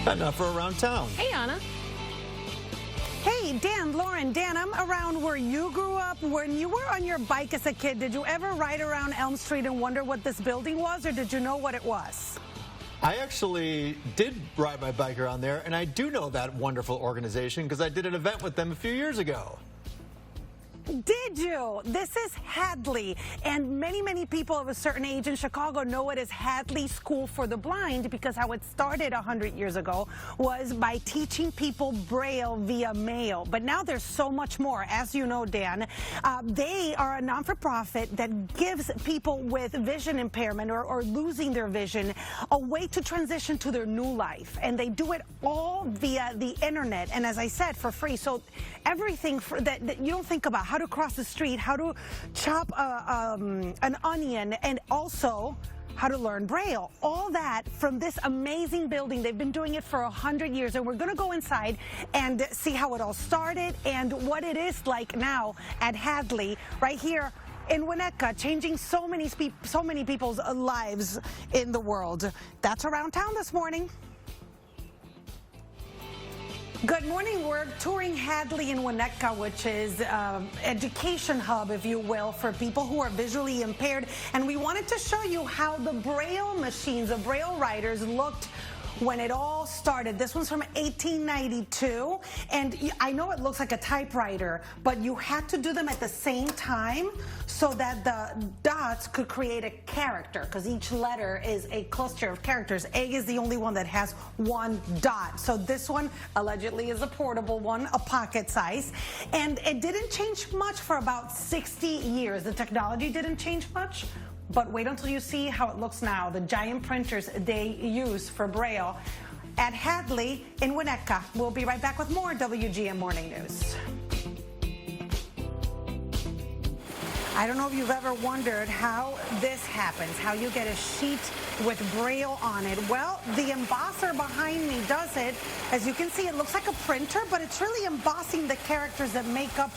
Enough for around town. Hey, Anna. Hey, Dan, Lauren, Dan, I'm around where you grew up. When you were on your bike as a kid, did you ever ride around Elm Street and wonder what this building was, or did you know what it was? I actually did ride my bike around there, and I do know that wonderful organization because I did an event with them a few years ago. Did you? This is Hadley, and many people of a certain age in Chicago know it as Hadley School for the Blind because how it started 100 years ago was by teaching people Braille via mail. But now there's so much more. As you know, Dan, they are a non-for-profit that gives people with vision impairment or losing their vision a way to transition to their new life. And they do it all via the internet, and as I said, for free. So everything that you don't think about, how to cross the street, how to chop an onion, and also how to learn Braille. All that from this amazing building. They've been doing it for 100 years, and we're going to go inside and see how it all started and what it is like now at Hadley, right here in Winnetka, changing so many people's lives in the world. That's Around Town this morning. Good morning. We're touring Hadley in Winnetka, which is education hub, if you will, for people who are visually impaired. And we wanted to show you how the Braille machines, the Braille writers, looked when it all started. This one's from 1892, and I know it looks like a typewriter, but you had to do them at the same time so that the dots could create a character, because each letter is a cluster of characters. A is the only one that has one dot. So this one allegedly is a portable one, a pocket size, and it didn't change much for about 60 years. The technology didn't change much. But wait until you see how it looks now, the giant printers they use for Braille at Hadley in Winnetka. We'll be right back with more WGN Morning News. I don't know if you've ever wondered how this happens, how you get a sheet with Braille on it. Well, the embosser behind me does it. As you can see, it looks like a printer, but it's really embossing the characters that make up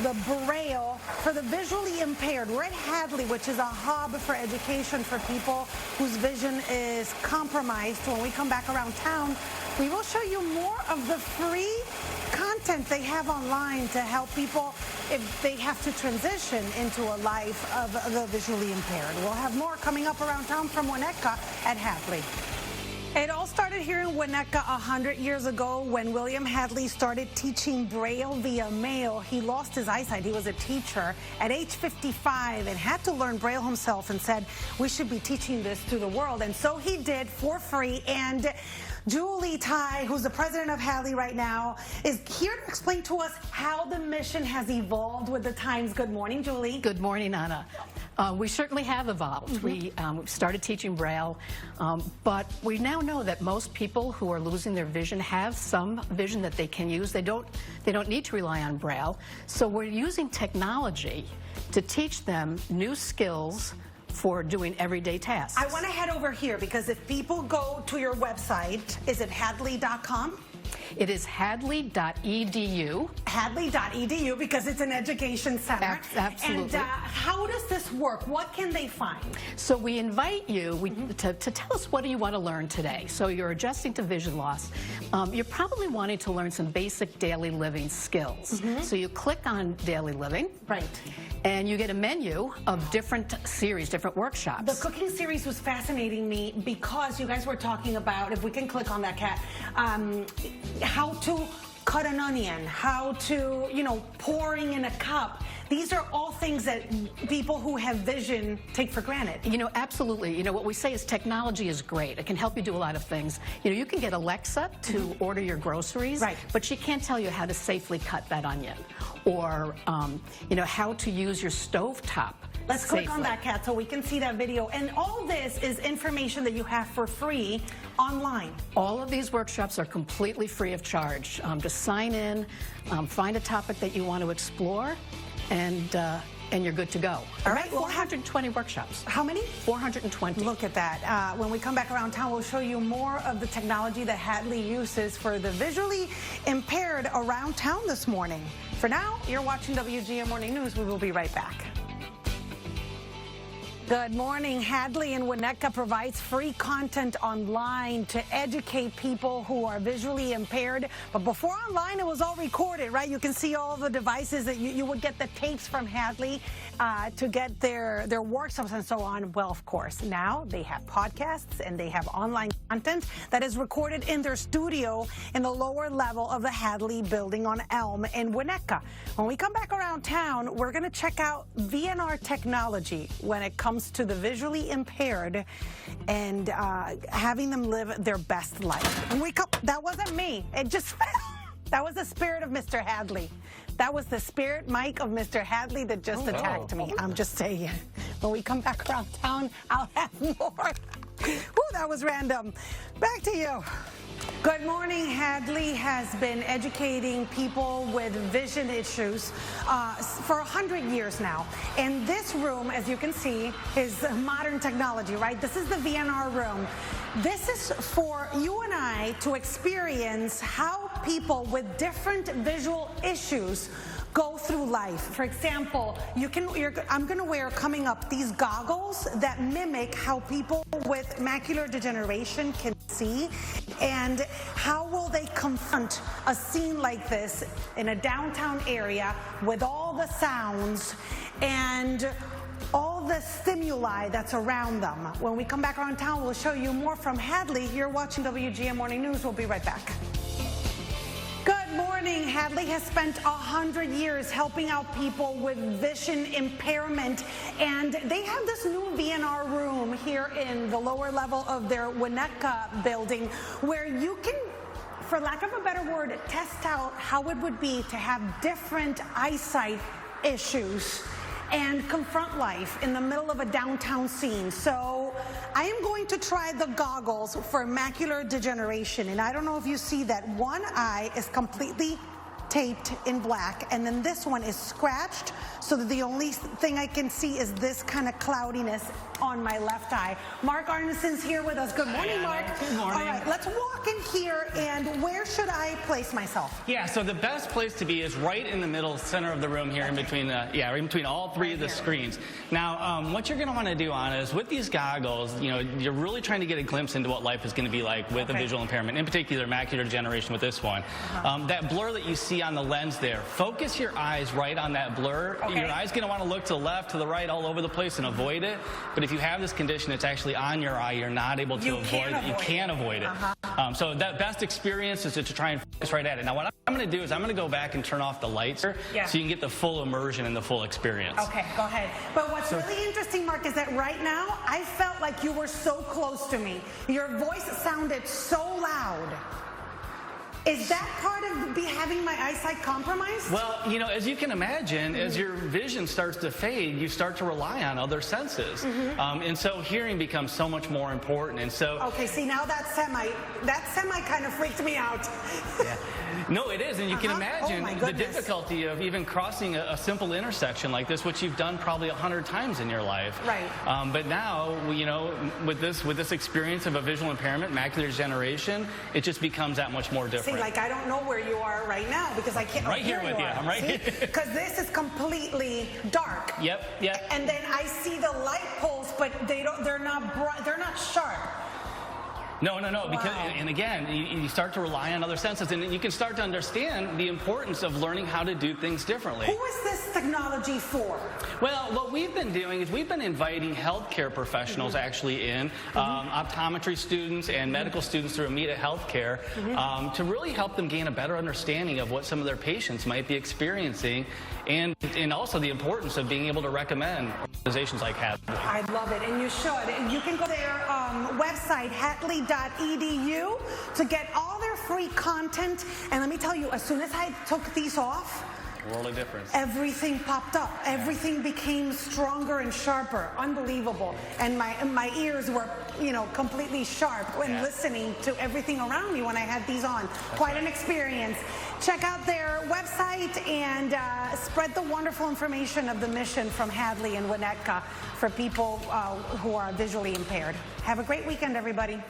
the Braille for the visually impaired. We're at Hadley, which is a hub for education for people whose vision is compromised. When we come back around town, we will show you more of the free content they have online to help people if they have to transition into a life of the visually impaired. We'll have more coming up around town from Winnetka at Hadley. It all started here in Winnetka 100 years ago when William Hadley started teaching Braille via mail. He lost his eyesight. He was a teacher at age 55 and had to learn Braille himself and said, we should be teaching this to the world. And so he did for free. And Julie Ty, who's the president of Hadley right now, is here to explain to us how the mission has evolved with the times. Good morning, Julie. Good morning, Anna. We certainly have evolved. We started teaching Braille, but we now know that most people who are losing their vision have some vision that they can use. They don't need to rely on Braille. So we're using technology to teach them new skills for doing everyday tasks. I want to head over here because if people go to your website, is it hadley.com? It is hadley.edu. Hadley.edu because it's an education center. Absolutely. And how does this work? What can they find? So we invite you to tell us what do you want to learn today. So you're adjusting to vision loss. You're probably wanting to learn some basic daily living skills. So you click on daily living. Right. And you get a menu of different series, different workshops. The cooking series was fascinating me because you guys were talking about, if we can click on that, Kat, how to cut an onion, how to, pouring in a cup. These are all things that people who have vision take for granted. Absolutely. What we say is technology is great. It can help you do a lot of things. You can get Alexa to order your groceries, right, but she can't tell you how to safely cut that onion or, how to use your stovetop. Let's click on that, Kat, so we can see that video. And all this is information that you have for free online. All of these workshops are completely free of charge. Just sign in, find a topic that you want to explore, and you're good to go. All right, 420 workshops. How many? 420. Look at that. When we come back around town, we'll show you more of the technology that Hadley uses for the visually impaired around town this morning. For now, you're watching WGN Morning News. We will be right back. Good morning. Hadley and Winnetka provides free content online to educate people who are visually impaired. But before online, it was all recorded, right? You can see all the devices that you would get the tapes from Hadley to get their workshops and so on. Well, of course, now they have podcasts and they have online content that is recorded in their studio in the lower level of the Hadley building on Elm in Winnetka. When we come back around town, we're going to check out VNR technology when it comes to the visually impaired and having them live their best life. And that wasn't me. It just that was the spirit of Mr. Hadley. That was the spirit, Mike, of Mr. Hadley that just attacked me. I'm just saying. When we come back around town, I'll have more. Ooh, that was random. Back to you. Good morning. Hadley has been educating people with vision issues for 100 years now. And this room, as you can see, is modern technology, right? This is the VNR room. This is for you and I to experience how people with different visual issues go through life. For example, I'm going to wear coming up these goggles that mimic how people with macular degeneration can see, and how will they confront a scene like this in a downtown area with all the sounds and all the stimuli that's around them. When we come back around town, we'll show you more from Hadley. You're watching WGN Morning News. We'll be right back. Good morning. Hadley has spent 100 years helping out people with vision impairment, and they have this new VNR room here in the lower level of their Winnetka building where you can, for lack of a better word, test out how it would be to have different eyesight issues and confront life in the middle of a downtown scene. So I am going to try the goggles for macular degeneration, and I don't know if you see that one eye is completely taped in black, and then this one is scratched so that the only thing I can see is this kind of cloudiness on my left eye. Mark Arneson's here with us. Good morning, Mark. Good morning. All right, let's walk in here, and where should I place myself? Yeah, so the best place to be is right in the middle center of the room here, in between in between all three of the screens. Now, what you're going to want to do, Anna, is with these goggles, you're really trying to get a glimpse into what life is going to be like with a visual impairment, in particular macular degeneration with this one. That blur that you see on the lens there, focus your eyes right on that blur. Your eye's going to want to look to the left, to the right, all over the place and avoid it. But if you have this condition, it's actually on your eye. You're not able to avoid it. You can't avoid it. So that best experience is to try and focus right at it. Now, what I'm going to do is I'm going to go back and turn off the lights so you can get the full immersion and the full experience. Okay, go ahead. But what's really interesting, Mark, is that right now, I felt like you were so close to me. Your voice sounded so loud. Is that part of having my eyesight compromised? Well, as you can imagine, as your vision starts to fade, you start to rely on other senses. And so hearing becomes so much more important. And so... Okay, see, now that semi kind of freaked me out. Yeah. No, it is, and you can imagine the difficulty of even crossing a simple intersection like this, which you've done probably 100 times in your life. Right. But now, with this experience of a visual impairment, macular degeneration, it just becomes that much more different. See, like I don't know where you are right now because I can't. Right here with you. I'm right here. Because this is completely dark. Yep. And then I see the light poles, but they're not bright. They're not sharp. No, because, and again, you start to rely on other senses, and you can start to understand the importance of learning how to do things differently. Who is this technology for? Well, what we've been doing is we've been inviting healthcare professionals actually in, optometry students and medical students through Amita Healthcare, to really help them gain a better understanding of what some of their patients might be experiencing, and also the importance of being able to recommend organizations like Hadley. I love it, and you should. You can go to their website, hadley.edu, to get all their free content. And let me tell you, as soon as I took these off, world of difference. Everything popped up. Everything became stronger and sharper. Unbelievable. And my ears were, completely sharp when listening to everything around me when I had these on. Quite an experience. Check out their website and spread the wonderful information of the mission from Hadley and Winnetka for people who are visually impaired. Have a great weekend, everybody.